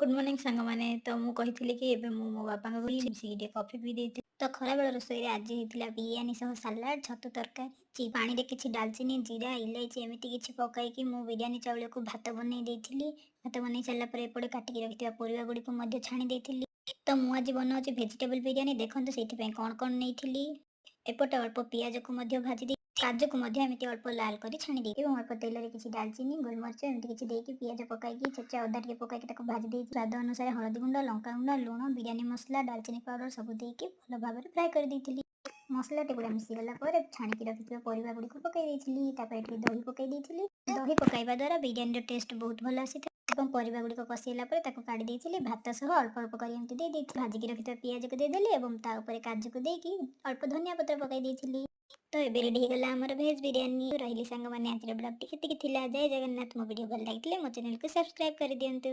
Good morning सांग मैंने तो मु कही कि एबे मो बापा को मिसिकी कॉफी पी देती तो खराबेल रोसई आज होता बिरियानी सह सालाड छतु तरकारी पानी रे किछि डालचीनी जीरा इलायची एमती किछि पकाई मु बिरियानी चाउल को भात बनै देइथिली। भात बनै सारा पर एपटे काटिकी रखिथिबा परिबा गुडी को मध्य छाणी देइथिली। तो मु आज बनाउछि वेजिटेबल बिरियानी देखंतु सेति पय कोन कोन नेइथिली। एपटे अल्प पियाज को मध्य भाजी दे काजू को मध्य एमती अल्प लाल करी छाणी देइथि और अल्प तेल रे किछि डालचीनी गोलमरिच एमती किछि देइकी पियाज पकाई छेचा अदा टिके पकाई ताको भाजी देइ स्वाद अनुसार हळदी गुंड लंका गुंड लूण बिरियानी मसला दालचीनी पाउडर सब देइकी भल भाबरे फ्राई कर देइथिली। मसला टे गुडा मिसी गला पर छाणीकी रखिथिबा परिबा गुडी को पकाई देइथिली। तापर एठी दही पकाई देइथिली। दही पकाइबा द्वारा बिरियानी रो टेस्ट बहुत भल आसीथा। एवं परिबा गुडी को कसीला पर ताको काढी देइथिली। भात सह अल्प अल्प करी एमती देइ देइथिली। भाजी की रखिथिबा पियाज को देइ देली एवं ता ऊपर काजू को देइकी अल्प धनिया पत्र पकाई देइथिली। तो एबे रेडी गला हमर वेज बिरियानी। रहिली सांग माने आज ब्लॉग टी केतिकी थिला। जय जगन्नाथ। मो वीडियो भल लागितले मो चैनल को सब्सक्राइब कर दियंतु।